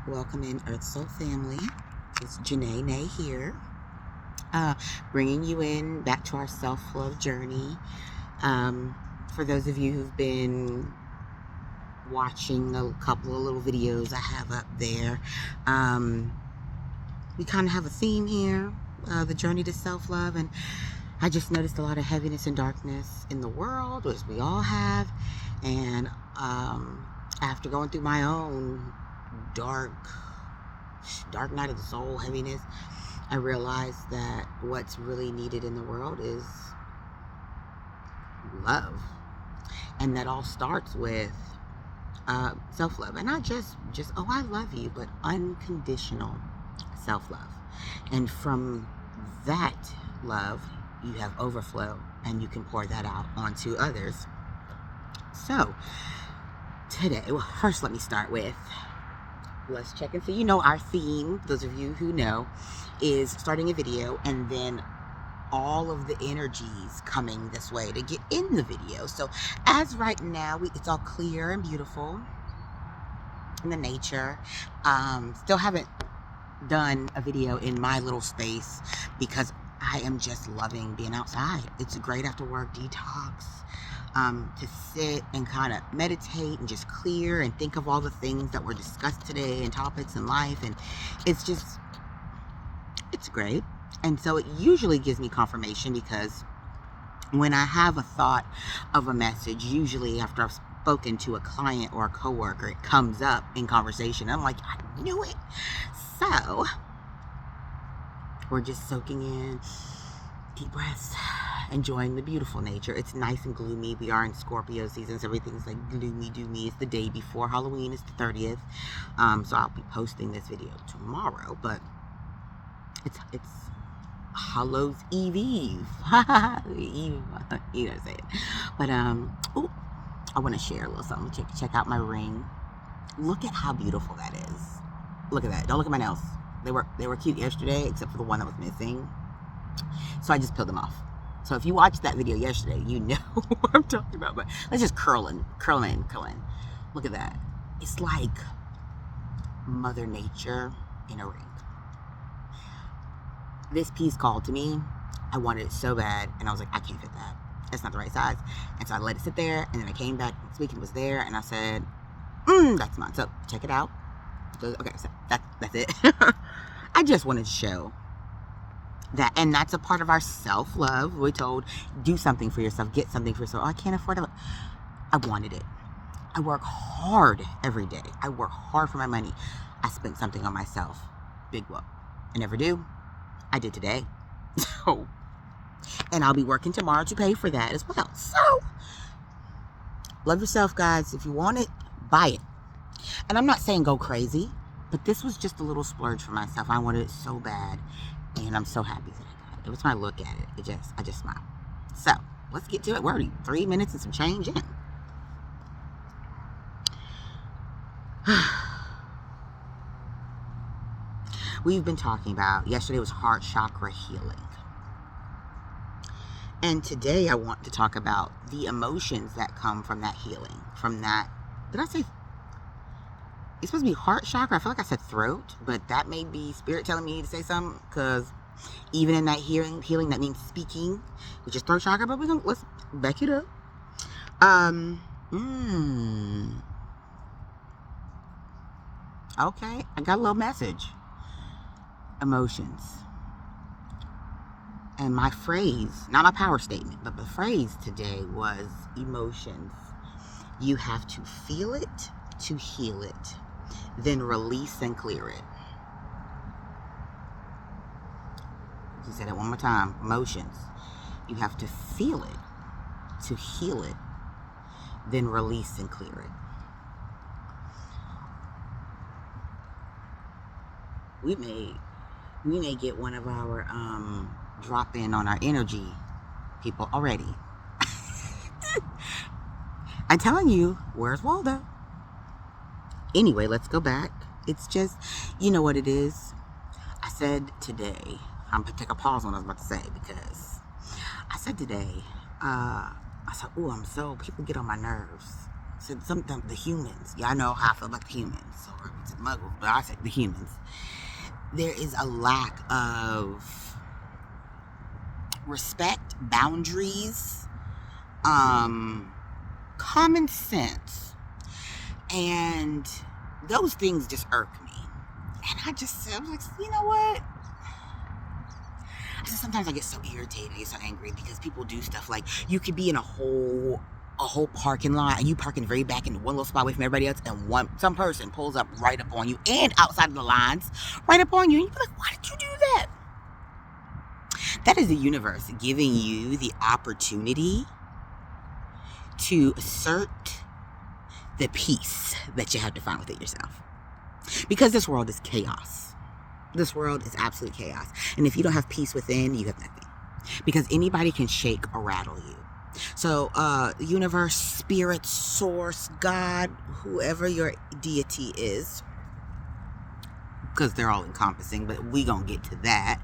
Welcome in Earth Soul family. It's Janae Nay here, bringing you in back to our self-love journey. For those of you who've been watching a couple of little videos I have up there, we kind of have a theme here, the journey to self-love, and I just noticed a lot of heaviness and darkness in the world, as we all have, and after going through my own dark night of the soul heaviness, I realized that what's really needed in the world is love, and that all starts with self-love, and not just oh I love you, but unconditional self-love. And from that love you have overflow, and you can pour that out onto others. So today, well, first let me start with, let's check in. So you know our theme, those of you who know, is starting a video and then all of the energies coming this way to get in the video. So as right now, it's all clear and beautiful in the nature. Still haven't done a video in my little space because I am just loving being outside. It's great after work detox, to sit and kind of meditate and just clear and think of all the things that were discussed today and topics in life. And it's great. And so it usually gives me confirmation, because when I have a thought of a message, usually after I've spoken to a client or a coworker, it comes up in conversation. I'm like, I knew it. So we're just soaking in deep breaths, enjoying the beautiful nature. It's nice and gloomy. We are in Scorpio season, so everything's like gloomy doomy. It's the day before Halloween. It's the 30th. So I'll be posting this video tomorrow, but it's Hallows Eve. You know what I'm saying. But ooh, I want to share a little something. Check out my ring. Look at how beautiful that is. Look at that. Don't look at my nails. They were cute yesterday, except for the one that was missing. So I just peeled them off. So if you watched that video yesterday, you know what I'm talking about. But let's just curl in. Look at that. It's like Mother Nature in a ring. This piece called to me. I wanted it so bad, and I was like, I can't fit that. That's not the right size. And so I let it sit there, and then I came back this week and it was there, and I said, that's mine. So check it out. So, okay, so that's it. I just wanted to show that, and that's a part of our self-love. We're told, do something for yourself, get something for yourself. Oh, I can't afford it. I wanted it. I work hard every day. I work hard for my money. I spent something on myself. Big whoop. I never do. I did today. So, and I'll be working tomorrow to pay for that as well. So, love yourself, guys. If you want it, buy it. And I'm not saying go crazy, but this was just a little splurge for myself. I wanted it so bad, and I'm so happy that I got it. Every time I look at it, I just smile. So, let's get to it. We're already 3 minutes and some change in. We've been talking about, yesterday was heart chakra healing. And today I want to talk about the emotions that come from that healing. From that, did I say, it's supposed to be heart chakra? I feel like I said throat, but that may be spirit telling me to say something, because even in that healing, that means speaking, which is throat chakra, but let's back it up. Okay, I got a little message. Emotions. And my phrase, not my power statement, but the phrase today was emotions. You have to feel it to heal it, then release and clear it. You said it one more time. Emotions. You have to feel it to heal it, then release and clear it. We may get one of our drop in on our energy people already. I'm telling you, where's Waldo? Anyway, let's go back. It's just, you know what it is. I said today, I'm gonna take a pause on what I was about to say, because I said today, I said, people get on my nerves. I said something, the humans. Y'all know how I feel about the humans. So talking to the muggles, but I said the humans. There is a lack of respect, boundaries, common sense. And those things just irk me. And I was like, you know what? Sometimes I get so irritated, I get so angry because people do stuff like, you could be in a whole parking lot and you park in the very back in one little spot away from everybody else, and some person pulls up right up on you and outside of the lines right up on you, and you're like, why did you do that? That is the universe giving you the opportunity to assert the peace that you have to find within yourself, because this world is chaos. This world is absolute chaos. And if you don't have peace within, you have nothing. Because anybody can shake or rattle you. So, universe, spirit, source, God, whoever your deity is, because they're all encompassing, but we gonna get to that.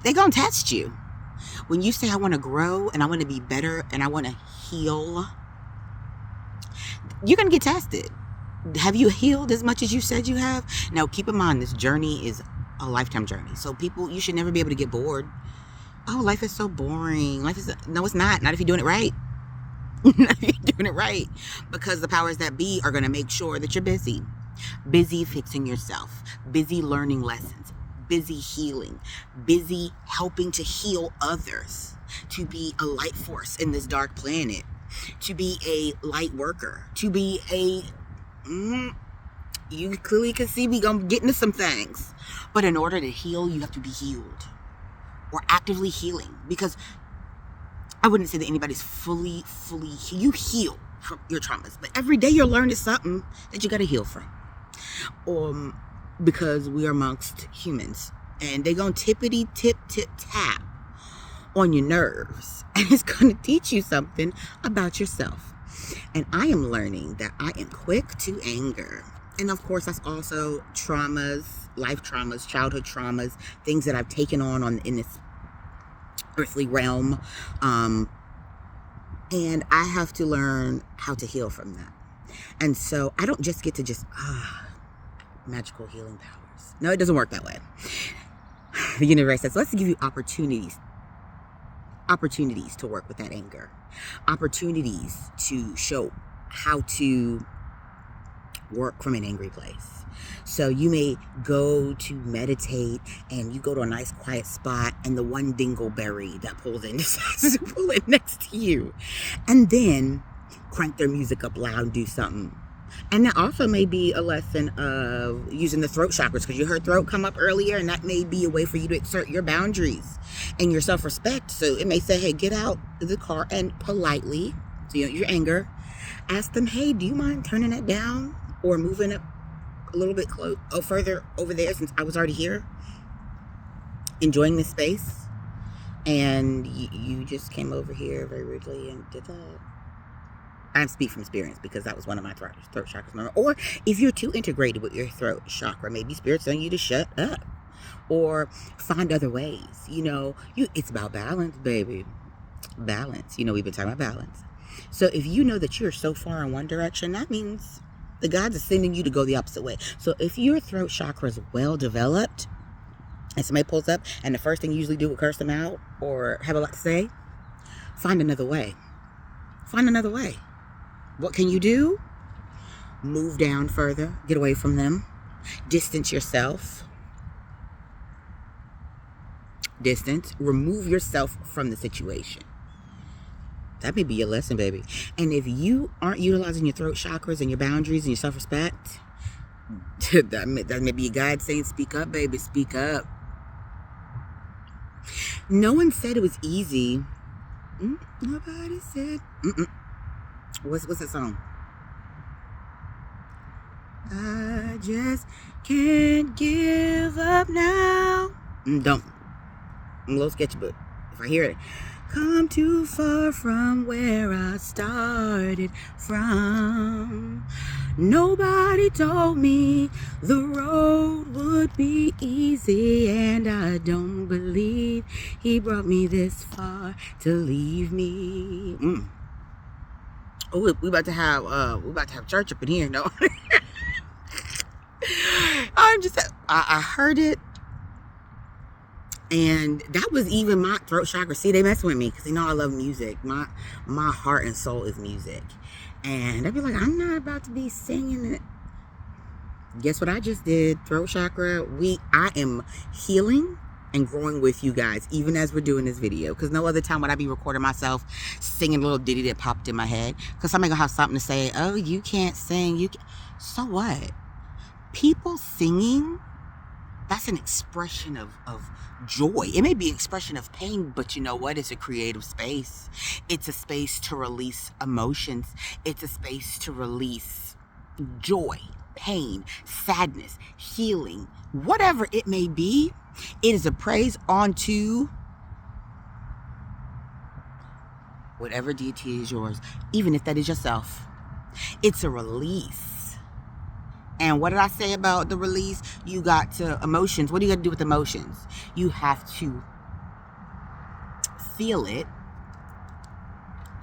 They gonna test you. When you say, I want to grow and I want to be better and I want to heal, you're gonna get tested. Have you healed as much as you said you have? Now, keep in mind, this journey is a lifetime journey. So people, you should never be able to get bored. Oh, life is so boring. No, it's not. Not if you're doing it right. Not if you're doing it right. Because the powers that be are going to make sure that you're busy. Busy fixing yourself. Busy learning lessons. Busy healing. Busy helping to heal others. To be a light force in this dark planet. To be a light worker. To be a... you clearly can see we gonna get into some things, but in order to heal, you have to be healed or actively healing, because I wouldn't say that anybody's fully you heal from your traumas, but every day you're learning something that you got to heal from, because we are amongst humans and they gonna tip tap on your nerves, and it's gonna teach you something about yourself. And I am learning that I am quick to anger. And of course, that's also traumas, life traumas, childhood traumas, things that I've taken on in this earthly realm. And I have to learn how to heal from that. And so I don't just get to magical healing powers. No, it doesn't work that way. The universe says, let's give you opportunities to work with that anger, opportunities to show how to work from an angry place. So you may go to meditate and you go to a nice quiet spot and the one dingleberry that pulls in decides to pull in next to you, and then crank their music up loud and do something. And that also may be a lesson of using the throat chakras, because you heard throat come up earlier, and that may be a way for you to exert your boundaries and your self-respect. So it may say, hey, get out of the car and politely, so your anger, ask them, hey, do you mind turning that down or moving up a little bit further over there, since I was already here enjoying this space and you just came over here very rudely and did that. I speak from experience because that was one of my throat chakras. Or if you're too integrated with your throat chakra, maybe Spirit's telling you to shut up or find other ways. It's about balance, baby. Balance. We've been talking about balance. So if you know that you're so far in one direction, that means the gods are sending you to go the opposite way. So if your throat chakra is well developed and somebody pulls up and the first thing you usually do is curse them out or have a lot to say, find another way. Find another way. What can you do? Move down further. Get away from them. Distance yourself. Remove yourself from the situation. That may be your lesson, baby. And if you aren't utilizing your throat chakras and your boundaries and your self-respect, that may be God saying, speak up, baby, speak up. No one said it was easy. Nobody said. What's that song? I just can't give up now. Don't. I'm a little sketchy, but if I hear it, come too far from where I started from. Nobody told me the road would be easy, and I don't believe he brought me this far to leave me. Oh, we about to have church up in here. No, I heard it, and that was even my throat chakra. See, they mess with me because they know I love music. My heart and soul is music, and I'd be like, I'm not about to be singing it. Guess what I just did? Throat chakra. I am healing and growing with you guys, even as we're doing this video. Because no other time would I be recording myself singing a little ditty that popped in my head. Because somebody gonna have something to say. Oh, you can't sing. So what? People singing, that's an expression of joy. It may be an expression of pain, but you know what? It's a creative space. It's a space to release emotions. It's a space to release joy, pain, sadness, healing, whatever it may be. It is a praise onto whatever deity is yours, even if that is yourself. It's a release. And what did I say about the release? You got to emotions. What do you got to do with emotions? You have to feel it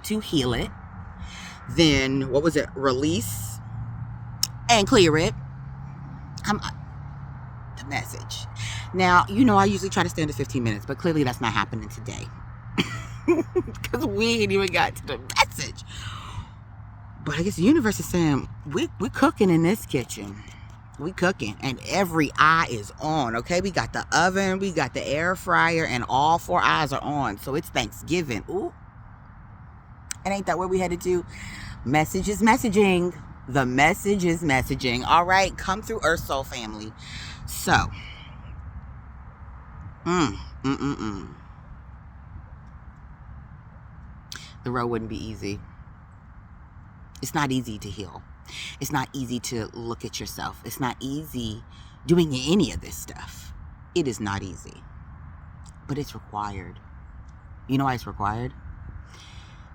to heal it. Then, what was it? Release and clear it. The message. Now, you know, I usually try to stay under 15 minutes, but clearly that's not happening today. Because we ain't even got to the message. But I guess the universe is saying, we're cooking in this kitchen. We cooking, and every eye is on, okay? We got the oven, we got the air fryer, and all 4 eyes are on. So it's Thanksgiving. Ooh. And ain't that where we headed to? Message is messaging. The message is messaging. All right, come through Earth Soul family. So, the road wouldn't be easy. It's not easy to heal. It's not easy to look at yourself. It's not easy doing any of this stuff. It is not easy. But it's required. You know why it's required?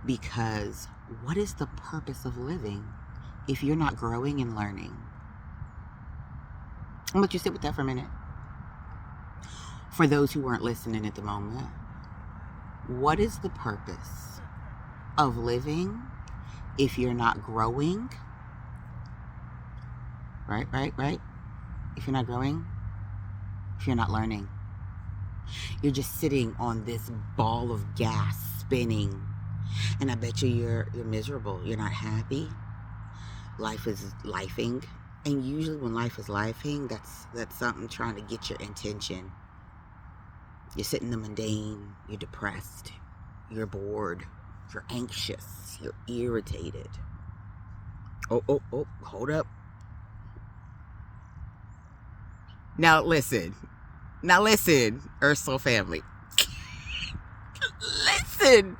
Because what is the purpose of living if you're not growing and learning? I'm gonna let you sit with that for a minute. For those who weren't listening at the moment, what is the purpose of living if you're not growing? Right? If you're not growing, if you're not learning, you're just sitting on this ball of gas spinning, and I bet you're miserable. You're not happy. Life is lifing, and usually when life is lifing, that's something trying to get your attention. You're sitting in the mundane. You're depressed. You're bored. You're anxious. You're irritated. Oh, hold up. Now listen, Earth Soul family. Listen.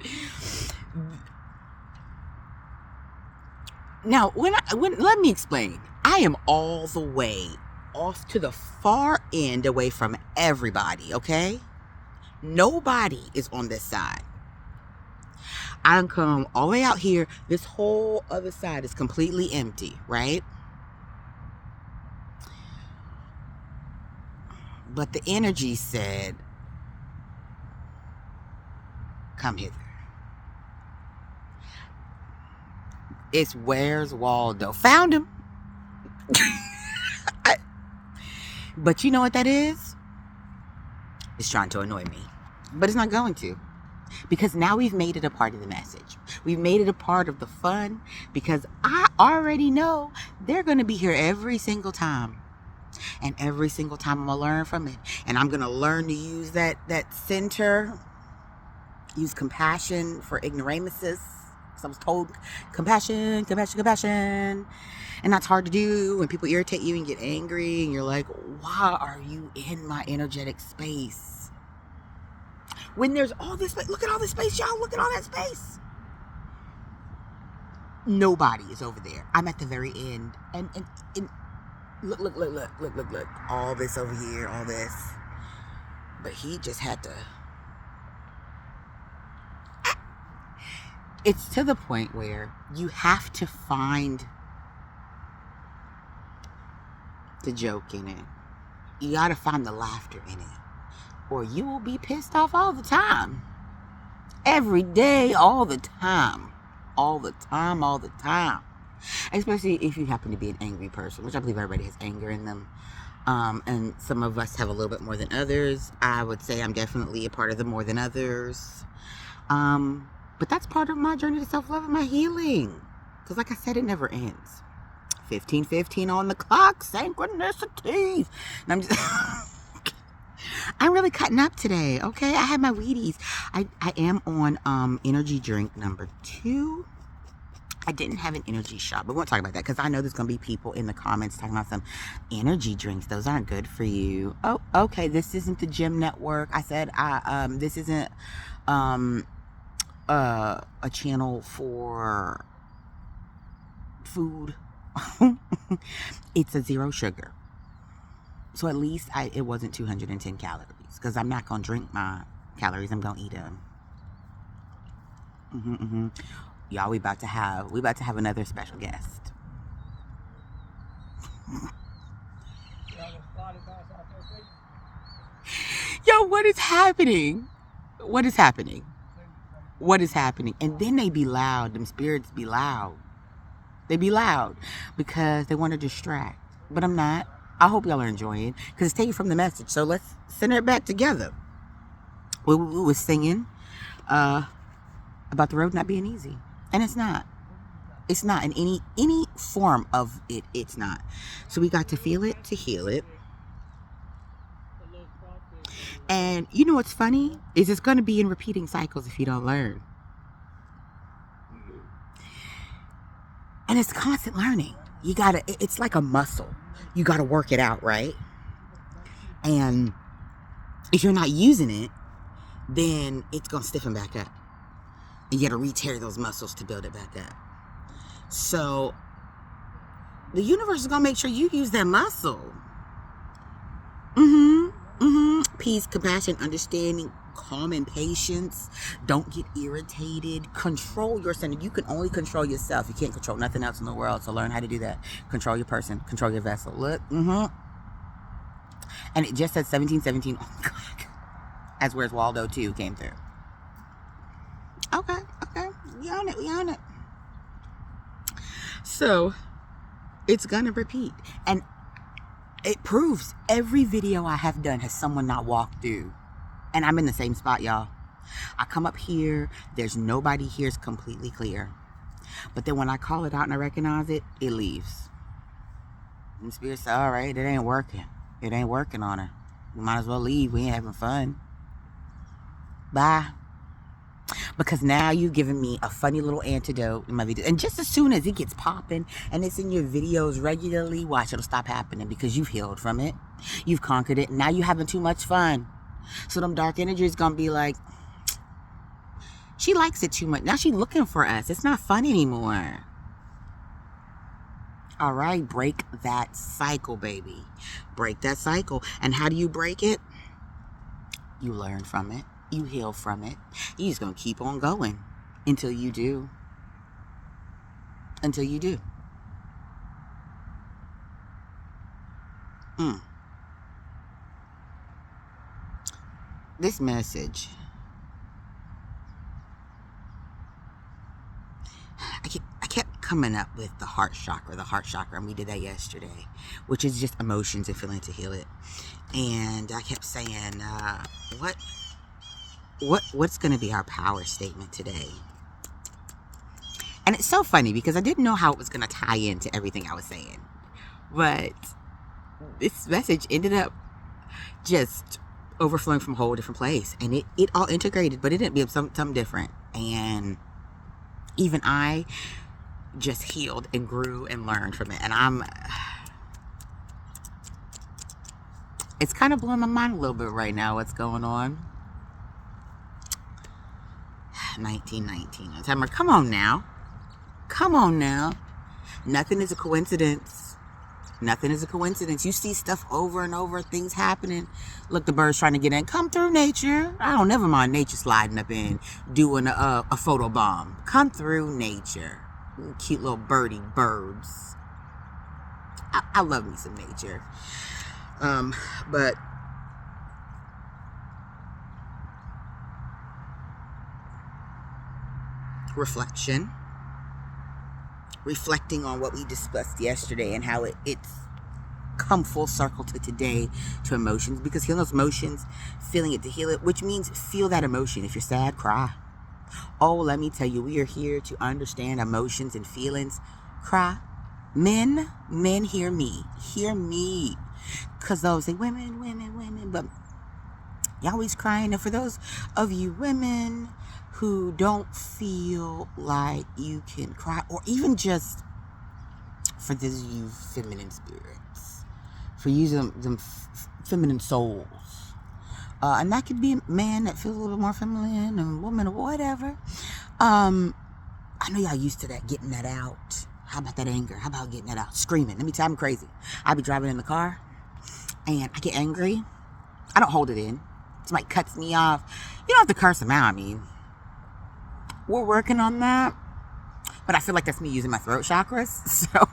Now, let me explain. I am all the way off to the far end away from everybody, okay? Nobody is on this side. I done come all the way out here. This whole other side is completely empty, right? But the energy said, come hither. It's Where's Waldo? Found him. But you know what that is? It's trying to annoy me. But it's not going to. Because now we've made it a part of the message. We've made it a part of the fun. Because I already know they're going to be here every single time. And every single time I'm going to learn from it. And I'm going to learn to use that center. Use compassion for ignoramuses. So I was told compassion. And that's hard to do when people irritate you and get angry. And you're like, why are you in my energetic space? When there's all this space. Look at all this space, y'all. Look at all that space. Nobody is over there. I'm at the very end. And look. All this over here, all this. But he just had to. It's to the point where you have to find the joke in it. You gotta find the laughter in it. Or you will be pissed off all the time. Every day, all the time. all the time, all the time. Especially if you happen to be an angry person, which I believe everybody has anger in them. And some of us have a little bit more than others. I would say I'm definitely a part of the more than others. But that's part of my journey to self-love and my healing. Because like I said, it never ends. 15:15 on the clock, synchronicities. And I'm just... I'm really cutting up today, okay? I had my Wheaties. I am on energy drink number 2. I didn't have an energy shot, but we won't talk about that because I know there's going to be people in the comments talking about some energy drinks. Those aren't good for you. Oh, okay. This isn't the Gym Network. I said this isn't a channel for food. It's a 0 sugar. So at least it wasn't 210 calories because I'm not going to drink my calories. I'm going to eat them. Y'all, we about to have another special guest. Yo, what is happening? What is happening? What is happening? And then they be loud. Them spirits be loud. They be loud because they want to distract. But I'm not. I hope y'all are enjoying because it's taken from the message. So let's center it back together. We was singing about the road not being easy. And it's not. It's not. In any form of it, it's not. So we got to feel it to heal it. And you know what's funny? Is it's going to be in repeating cycles if you don't learn. And it's constant learning. You gotta, it's like a muscle. You gotta work it out, right? And if you're not using it, then it's gonna stiffen back up. You gotta re-tear those muscles to build it back up. So the universe is gonna make sure you use that muscle. Peace, compassion, understanding, calm, and patience. Don't get irritated. Control your center. You can only control yourself. You can't control nothing else in the world. So learn how to do that. Control your person. Control your vessel. Look. And it just said 1717 on the clock. As Where's Waldo 2 came through. Okay. We on it. So it's gonna repeat. And it proves every video I have done has someone not walked through. And I'm in the same spot, y'all. I come up here, there's nobody here, it's completely clear. But then when I call it out and I recognize it, it leaves. And the spirit said, all right, it ain't working. It ain't working on her. We might as well leave. We ain't having fun. Bye. Because now you've given me a funny little antidote in my video. And just as soon as it gets popping and it's in your videos regularly, watch, it'll stop happening because you've healed from it. You've conquered it. Now you're having too much fun. So them dark energies gonna be like, she likes it too much. Now she's looking for us. It's not fun anymore. All right, break that cycle, baby. Break that cycle. And how do you break it? You learn from it. You heal from it. You're just gonna keep on going until you do. Until you do. This message, I kept coming up with the heart chakra, and we did that yesterday, which is just emotions and feeling to heal it. And I kept saying, what's going to be our power statement today? And it's so funny because I didn't know how it was going to tie into everything I was saying, but this message ended up just overflowing from a whole different place, and it all integrated, but it didn't be something different. And even I just healed and grew and learned from it. And it's kind of blowing my mind a little bit right now what's going on. 1919. Timer, come on now. Nothing is a coincidence. Nothing is a coincidence. You see stuff over and over, things happening. Look, the bird's trying to get in. Come through, nature. I don't never mind nature sliding up in, doing a photo bomb. Come through, nature. Cute little birdie birds. I love me some nature. But reflection. reflecting on what we discussed yesterday and how it's come full circle to today, to emotions, because healing those emotions, feeling it to heal it, which means feel that emotion. If you're sad, cry. Oh, let me tell you, we are here to understand emotions and feelings. Cry. Men, hear me. Hear me. Because those say women, but you're always crying. And for those of you women who don't feel like you can cry, or even just for those of you feminine spirits, for you them feminine souls, and that could be a man that feels a little bit more feminine, and a woman, or whatever. I know y'all used to that, getting that out. How about that anger? How about getting that out? Screaming. Let me tell you, I'm crazy. I be driving in the car, and I get angry. I don't hold it in. Somebody cuts me off. You don't have to curse them out. I mean, we're working on that. But I feel like that's me using my throat chakras. So,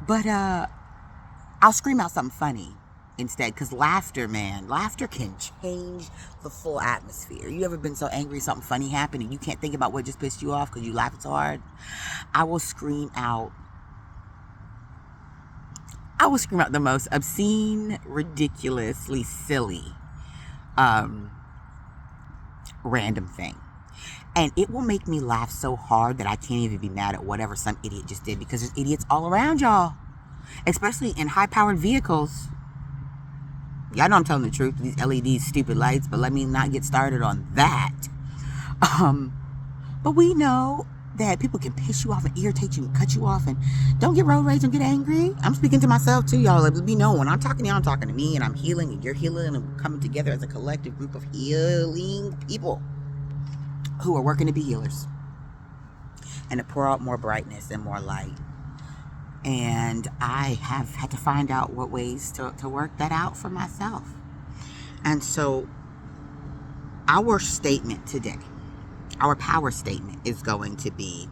but I'll scream out something funny instead. Because laughter can change the full atmosphere. You ever been so angry something funny happened and you can't think about what just pissed you off because you laughed so hard? I will scream out the most obscene, ridiculously silly, random thing. And it will make me laugh so hard that I can't even be mad at whatever some idiot just did, because there's idiots all around y'all, especially in high-powered vehicles. Y'all know I'm telling the truth. These LED stupid lights, but let me not get started on that. But we know that people can piss you off and irritate you and cut you off, and don't get road rage and get angry. I'm speaking to myself too, y'all. Let me know when I'm talking to y'all, I'm talking to me, and I'm healing and you're healing, and we're coming together as a collective group of healing people who are working to be healers and to pour out more brightness and more light. And I have had to find out what ways to work that out for myself. And so our statement today, our power statement, is going to be,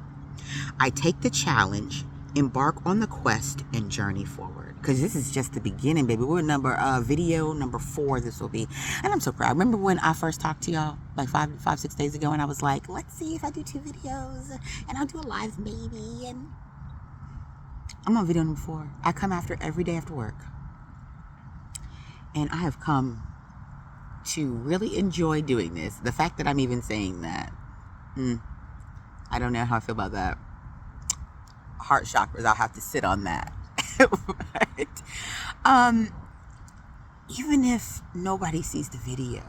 I take the challenge, embark on the quest, and journey forward. Because this is just the beginning, baby. We're video number 4 this will be. And I'm so proud. Remember when I first talked to y'all like 6 days ago, and I was like, let's see if I do 2 videos and I'll do a live maybe. And I'm on video number 4. I come after every day after work. And I have come to really enjoy doing this. The fact that I'm even saying that, I don't know how I feel about that. Heart chakras, I'll have to sit on that. But, even if nobody sees the video,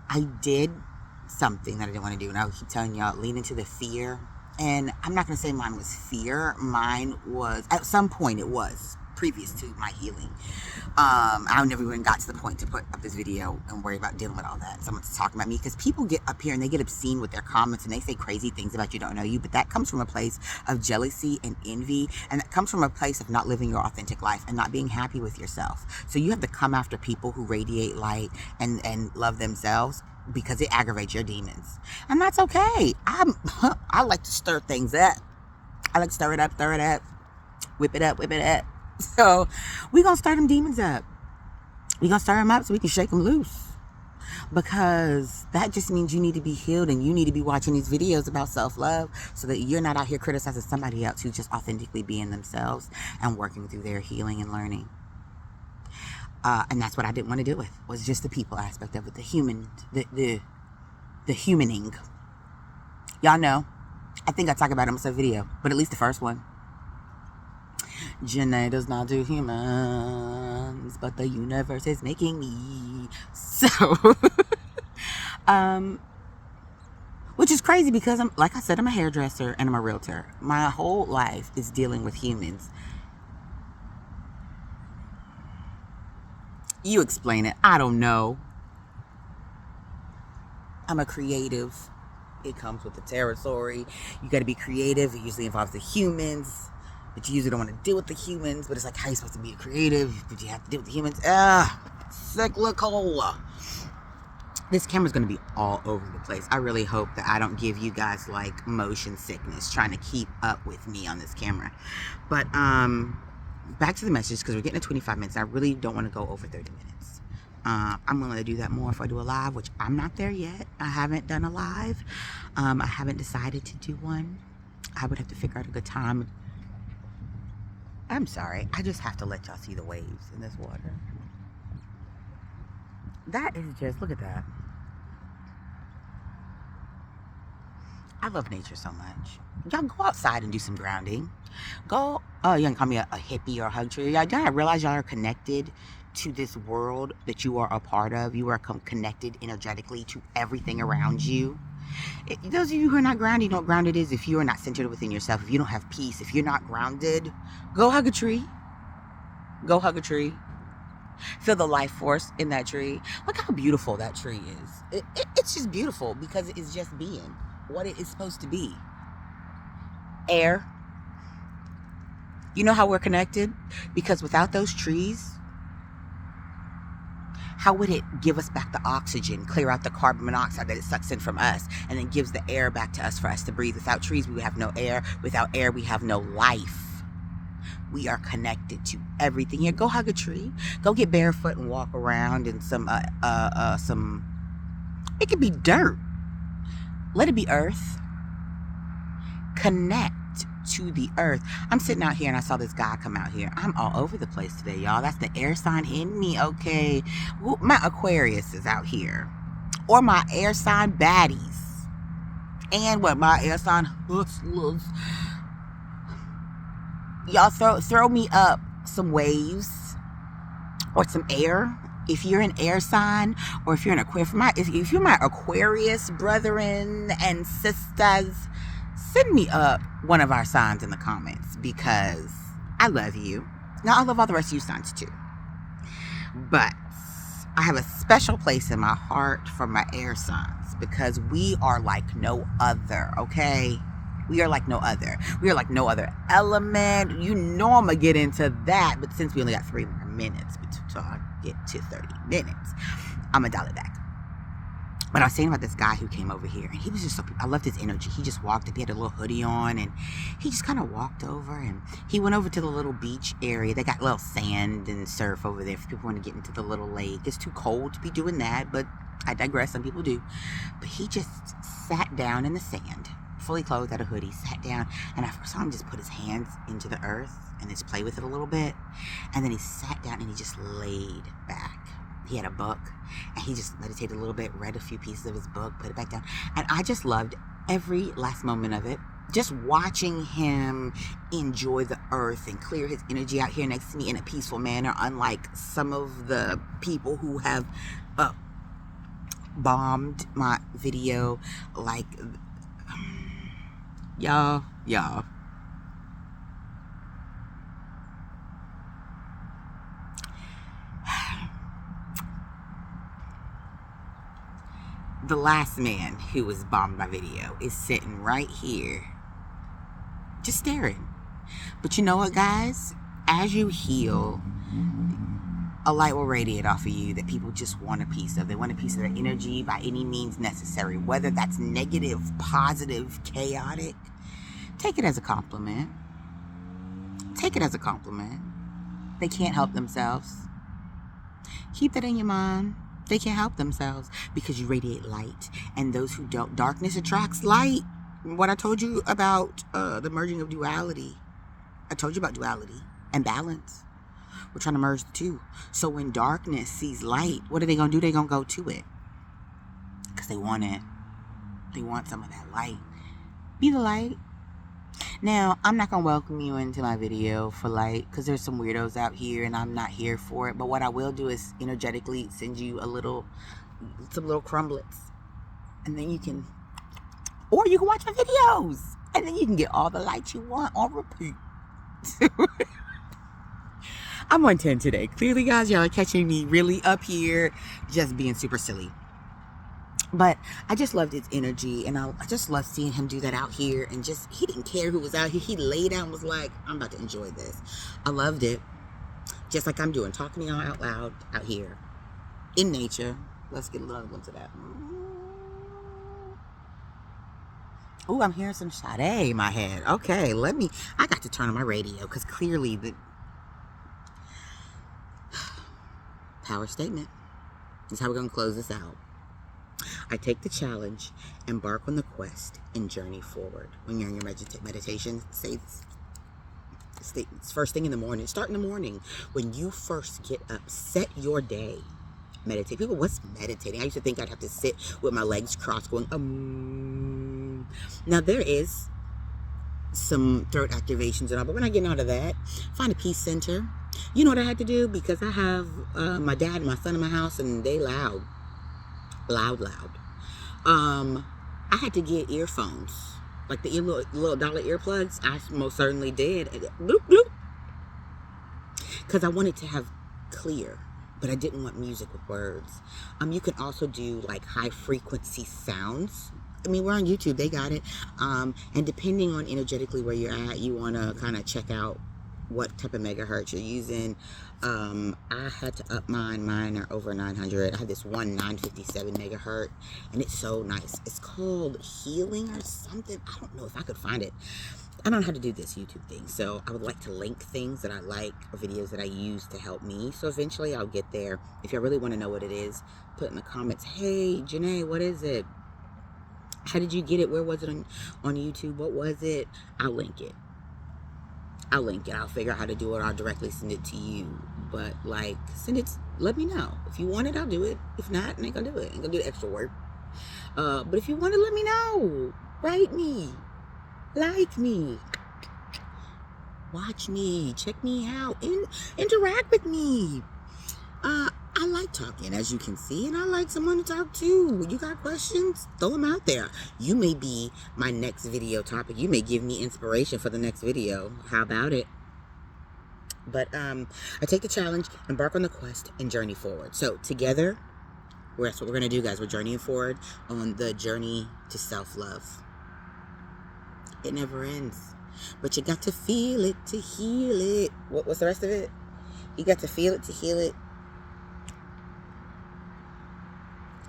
I did something that I didn't want to do, and I would keep telling y'all, lean into the fear. And I'm not going to say mine was fear. Mine was, at some point it was, previous to my healing. I never even got to the point to put up this video and worry about dealing with all that. Someone's talking about me, because people get up here and they get obscene with their comments and they say crazy things about you, don't know you, but that comes from a place of jealousy and envy, and that comes from a place of not living your authentic life and not being happy with yourself. So you have to come after people who radiate light and love themselves, because it aggravates your demons. And that's okay. I like to stir things up. I like to stir it up, whip it up. So we're going to stir them demons up. We're going to stir them up so we can shake them loose. Because that just means you need to be healed, and you need to be watching these videos about self-love so that you're not out here criticizing somebody else who's just authentically being themselves and working through their healing and learning. And that's what I didn't want to deal with, was just the people aspect of it, the humaning. Y'all know, I think I talk about it in my video, but at least the first one. Janae does not do humans, but the universe is making me. So, which is crazy, because like I said, I'm a hairdresser and I'm a realtor. My whole life is dealing with humans. You explain it. I don't know. I'm a creative. It comes with the territory. You got to be creative. It usually involves the humans, but you usually don't want to deal with the humans. But it's like, how are you supposed to be a creative, but you have to deal with the humans? Cyclical. This camera's going to be all over the place. I really hope that I don't give you guys like motion sickness trying to keep up with me on this camera. But back to the message, because we're getting to 25 minutes. I really don't want to go over 30 minutes. I'm willing to do that more if I do a live, which I'm not there yet. I haven't done a live. I haven't decided to do one. I would have to figure out a good time. I'm sorry. I just have to let y'all see the waves in this water. That is just, look at that. I love nature so much. Y'all go outside and do some grounding. Go, you can call me a hippie or a hug tree. Y'all gotta realize y'all are connected to this world that you are a part of. You are connected energetically to everything around you. Those of you who are not grounded, you know what grounded is. If you are not centered within yourself, if you don't have peace, if you're not grounded, go hug a tree. Go hug a tree. Feel the life force in that tree. Look how beautiful that tree is. It's just beautiful because it is just being what it is supposed to be. Air. You know how we're connected? Because without those trees, how would it give us back the oxygen, clear out the carbon monoxide that it sucks in from us, and then gives the air back to us for us to breathe? Without trees, we would have no air. Without air, we have no life. We are connected to everything. Here, go hug a tree. Go get barefoot and walk around in some, it could be dirt. Let it be earth. Connect to the earth. I'm sitting out here and I saw this guy come out here. I'm all over the place today, y'all. That's the air sign in me, okay? Well, my Aquarius is out here. Or my air sign baddies. And what, my air sign hustlers. Y'all throw me up some waves or some air. If you're an air sign or if you're an Aquarius, if you're my Aquarius brethren and sisters, send me up one of our signs in the comments because I love you. Now, I love all the rest of you signs too. But I have a special place in my heart for my air signs because we are like no other, okay? We are like no other. We are like no other element. You know I'm going to get into that, but since we only got 3 more minutes until I get to 30 minutes, I'm going to dial it back. But I was saying about this guy who came over here, and he was just so, I loved his energy. He just walked up, he had a little hoodie on, and he just kind of walked over, and he went over to the little beach area. They got a little sand and surf over there if people want to get into the little lake. It's too cold to be doing that, but I digress, some people do. But he just sat down in the sand, fully clothed, had a hoodie, sat down, and I saw him just put his hands into the earth and just play with it a little bit. And then he sat down and he just laid back. He had a book and he just meditated a little bit, read a few pieces of his book, put it back down. And I just loved every last moment of it. Just watching him enjoy the earth and clear his energy out here next to me in a peaceful manner, unlike some of the people who have bombed my video. Like, y'all. The last man who was bombed my video is sitting right here, just staring. But you know what, guys? As you heal, a light will radiate off of you that people just want a piece of. They want a piece of their energy by any means necessary, whether that's negative, positive, chaotic. Take it as a compliment. Take it as a compliment. They can't help themselves. Keep that in your mind. They can't help themselves because you radiate light. And those who don't, darkness attracts light. What I told you about the merging of duality. I told you about duality and balance. We're trying to merge the two. So when darkness sees light, what are they going to do? They're going to go to it. Because they want it. They want some of that light. Be the light. Now, I'm not going to welcome you into my video for light because there's some weirdos out here and I'm not here for it. But what I will do is energetically send you some little crumblets. And then you can, or you can watch my videos. And then you can get all the light you want on repeat. I'm on 10 today. Clearly, guys, y'all are catching me really up here just being super silly. But I just loved his energy, and I just loved seeing him do that out here. And just, he didn't care who was out here. He laid down and was like, I'm about to enjoy this. I loved it. Just like I'm doing, talking to y'all out loud out here in nature. Let's get a little glimpse of that. Oh, I'm hearing some Sade in my head. Okay, I got to turn on my radio because clearly the power statement is how we're going to close this out. I take the challenge, embark on the quest, and journey forward. When you're in your meditation states, it's first thing in the morning. Start in the morning. When you first get up, set your day. Meditate. People, what's meditating? I used to think I'd have to sit with my legs crossed going, Now there is some throat activations and all, but we're not getting out of that. Find a peace center. You know what I had to do? Because I have my dad and my son in my house, and they loud. I had to get earphones, like the little dollar earplugs. I most certainly did. Bloop, bloop. Because I wanted to have clear, but I didn't want music with words. You can also do like high frequency sounds. I mean, we're on YouTube, they got it. And depending on energetically where you're at, you want to kind of check out what type of megahertz you're using. I had to up mine are over 900. I have this one 957 megahertz, and it's so nice. It's called Healing or something. I don't know if I could find it. I don't know how to do this YouTube thing, so I would like to link things that I like or videos that I use to help me. So eventually I'll get there. If you really want to know what it is, put in the comments, hey Janae, what is it? How did you get it? Where was it on YouTube? What was it? I'll link it. I'll figure out how to do it. I'll directly send it to you. But like, send it, let me know. If you want it, I'll do it. If not, I ain't gonna do it. I ain't gonna do the extra work. But if you want it, let me know. Write me. Like me. Watch me. Check me out. Interact with me. I like talking, as you can see, and I like someone to talk to. You got questions? Throw them out there. You may be my next video topic. You may give me inspiration for the next video. How about it? But I take the challenge, embark on the quest, and journey forward. So together, that's what we're going to do, guys. We're journeying forward on the journey to self-love. It never ends. But you got to feel it to heal it. What's the rest of it? You got to feel it to heal it.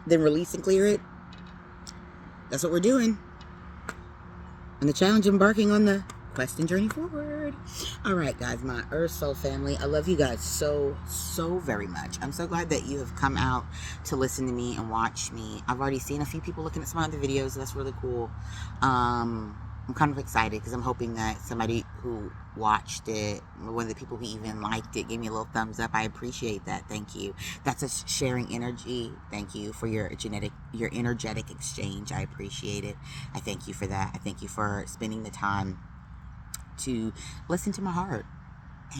Then release and clear it. That's what we're doing. And the challenge, embarking on the quest and journey forward. All right, guys, my Earth Soul family, I love you guys so very much. I'm so glad that you have come out to listen to me and watch me. I've already seen a few people looking at some other videos. That's really cool. I'm kind of excited because I'm hoping that somebody who watched it, one of the people who even liked it, gave me a little thumbs up. I appreciate that. Thank you. That's us sharing energy. Thank you for your energetic exchange. I appreciate it. I thank you for that. I thank you for spending the time to listen to my heart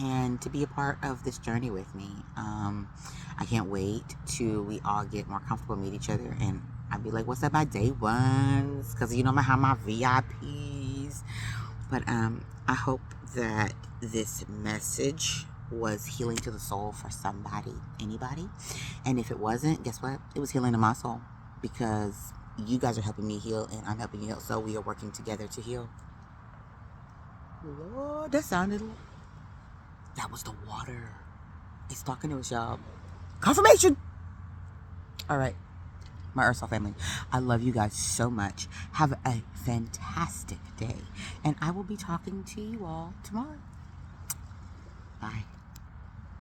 and to be a part of this journey with me. I can't wait till we all get more comfortable, meet each other, and I'd be like, what's up, my day ones? Because you know I have my VIPs. But I hope that this message was healing to the soul for somebody, anybody. And if it wasn't, guess what? It was healing to my soul, because you guys are helping me heal and I'm helping you heal. So we are working together to heal. Lord, that was the water. It's talking to us, y'all. Confirmation. All right. My Earth Soul family, I love you guys so much. Have a fantastic day. And I will be talking to you all tomorrow. Bye.